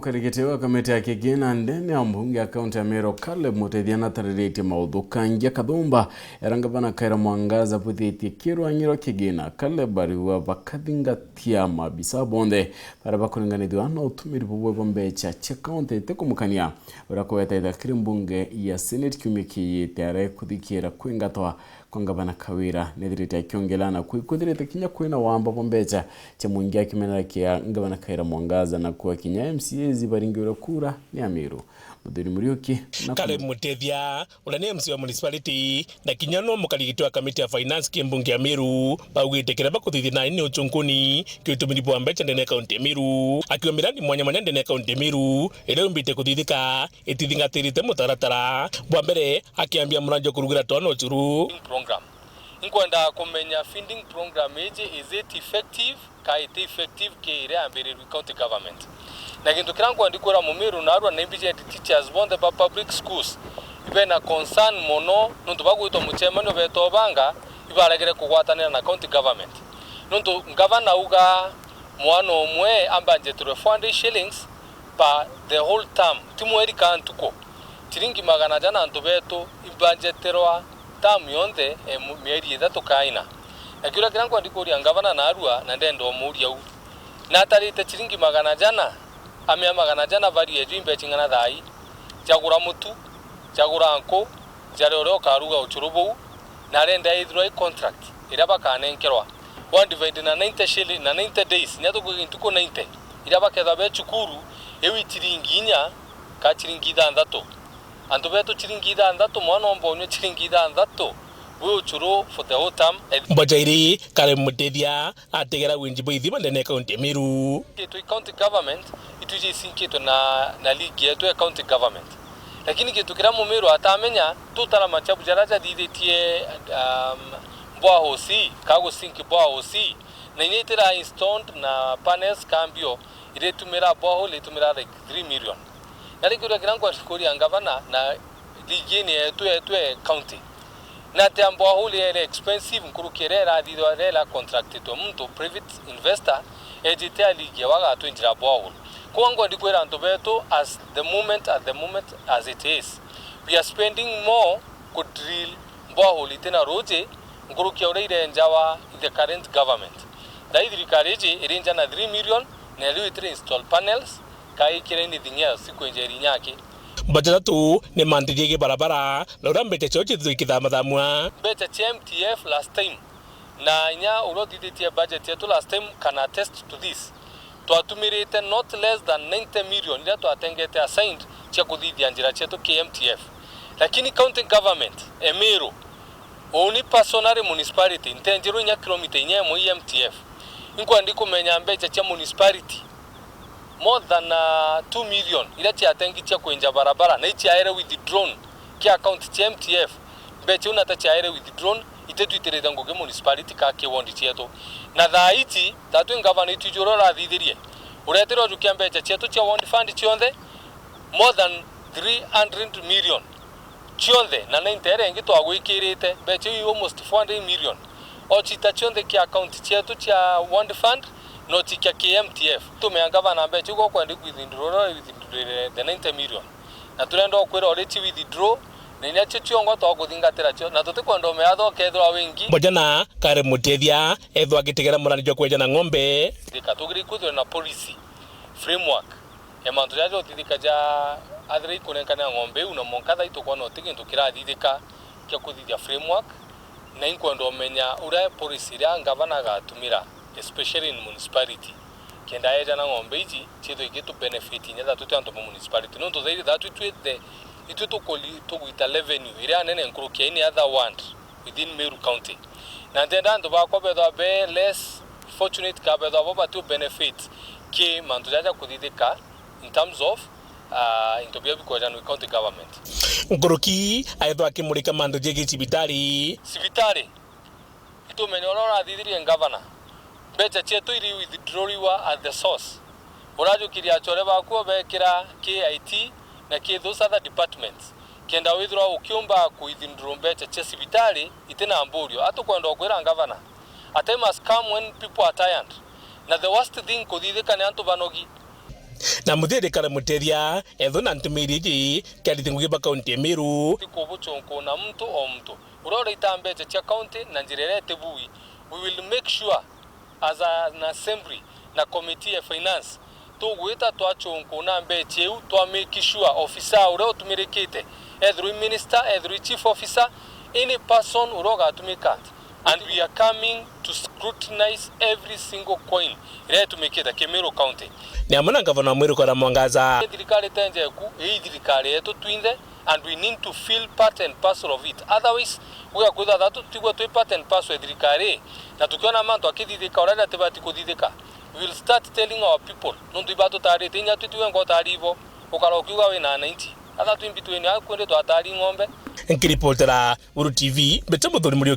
Karigitewa kamete ya KIGINA ndene ya mbunge ya kaunti ya Ameru Caleb Mutethia tarĩrĩtie maũndũ kangia kathumba erangavana kaira mwangaza puthĩtie kĩrũangĩro KIGINA Caleb ariuga bakathingatia mabisa bonthe para bakuringanithwa na ũtũmĩri bwa mbeca cia kaunti tekumukania urakweta kiri mbunge ya Senate kiumia kĩyĩte are kuthikĩra kwĩngatwa kwa gavana Kawira nethirĩte akĩongelana kwĩthirĩte kinya kwĩna wamba bwa mbeca cia mũingĩ akĩmenera kia gavana kaira mwangaza na kwa kinya MCA zibaringira kura ni Ameru Muthuri Muriuki Caleb Mutethia ule MC wa municipality na kinyano mukarigitwa kamiti ya finance kimbunge ya Ameru baugite kira bakuthithia na ini uchunguni kiutumiri bwa mbeca ndene kaunti ya Ameru akiomira ni mwanya mwanya ndene kaunti ya Ameru ile umbite kuthithika itithingatirite mutaratara bwa mbere akiambia muranjo kurugira tono churu program inkwenda kumenya funding program eje is it effective kaite effective ke ire ambere county government na kintu kirangu andikora mumiru na arwa na budget teachers bonde ba public schools ibe na concern mono nuntu bagwito muchemano beto banga ibaragire kugwatanira na county government nuntu governor uga mwana omwe ambanje 400 shillings pa the whole term timweri kantuko tiringi magana jana antu beto ibanje terwa term yonde mieri ithatu kaina na kila kirangu andikoria governor na arwa na ndendo muria u na tarite tiringi magana jana amia magana jana BARIA jimbe chingana thai jagura mutu jagura anko jarero karuga uchurubu na renda ithro contract ira bakanenkerwa one divide na 90 shilling na 90 days nyato kugintuko 90 ira baketha be chukuru ewi chiringinya ka chiringi thanthatu antu beto chiringi thanthatu mwana ombonyo chiringi thanthatu we uchuru for the whole term Bajairi Caleb Mutethia ategera winjibo ithima ndene kaunti ya Ameru kitu county government ituje sinketo na league yetu ya county government lakini kitu kira mumiru atamenya tutara machabu jaraja dithetie bwa hosi kago sinki bwa hosi na inetera installed na panels cambio ile tumira bwa hole itumira like 3 million na likura kirango kuri ngavana na league yetu county na tembo hole ile expensive nkurukerera didorela contracted to mtu private investor ejitia league waga twinjira bwa hole kwangu ndikwera ntobeto at the moment as it is we are spending more to drill borehole tena roje ngurukia ureire njawa the current government daidri kareje irenja na 3 million na leo install panels kai kireni dinya siku enjeri nyake bajata tu ne mantige barabara lora mbete chochi zikithamathamwa beta MTF last time na nya urodiditia budget yetu last time can attest to this twatumirite not less than 90 million ila twatengete assigned cha kuthithia njira chetu KMTF lakini county government Ameru oni personal municipality ntenjiro nya kilomita nya mo MTF inkwandi kumenya mbecha cha municipality more than 2 million ila cha atengi cha kuenja barabara na ichi aire with drone kia account cha MTF mbecha unata cha aire with drone itetu itereda ngoge municipality ka ke wondi cheto na thaiti tatu ngavana itujoro ra thithirie uretero jukia mbecha cheto cha wondi fund chionde more than 300 million chionde na 90 ngi twagwikirite mbecha almost 400 million o chita chionde ki account cheto cha wondi fund no tikia KMTF tumeangava na mbecha uko kwenda withdraw the 90 million na turendo kwera already withdraw nenya chiongo to kuthingatira chio na tutikwenda meatho kethwa wingi bojana Caleb Mutethia ethwa agitegera muranjo kweja na ng'ombe dikatugiri kuthwe na policy framework emantu jajo tidika ja athiri kunenkana ng'ombe una monkatha itukwa no tigintu kirathithika kya kuthithia framework na inkwenda menya ura policy ya ngavana gatumira especially in municipality kenda eja na ng'ombe iji chido igitu benefit nya tutu anto municipality no to zaidi that we the itu to guita revenue ira nene nkurukia any other one within Meru County na ndenda ndo ba kwa bedo be less fortunate ka bedo abo to benefit ki mantu jaja kudidika in terms of intobia biko janu county government nkuruki aitho akimurika mandu jegi cibitari itu menyorora thithiri governor becha chetu iri withdrawiwa at the source urajo kiria chore bakuo bekira KIT na ke those other departments kenda withdraw ukiomba kuithindro mbecha cha cibitari itena amburio atukwenda kwira governor at time has come when people are tired na the worst thing kuthithika ni antu banogi na muthiri kala mutethia etho na ntumiriji kalitinguge ba kaunti Ameru ko buchonko na mtu o mtu urora itambeje cha county na njirerete bui. We will make sure as an assembly na committee of finance to gwita twachonko na mbeche u to make sure officer ure otumirekete every minister every chief officer any person uroga atumikat. And we are coming to scrutinize every single coin to make it a Ameru County. Niamana Governor Ameru kwa mwangaza. Dirikali tenje ku dirikali yetu twinde, and we need to feel part and parcel of it. Otherwise, we are good at that to part and parcel of dirikali. Na tukiona manto akididika orada tebati kudidika. We will start telling our people nontu ibatu tari tinya tutuwe ngo tarivo ukarokiwa we na 90. Hata tuimbitwe ni akwende to atari ngombe. Nkiripotera Uru TV, betambo muri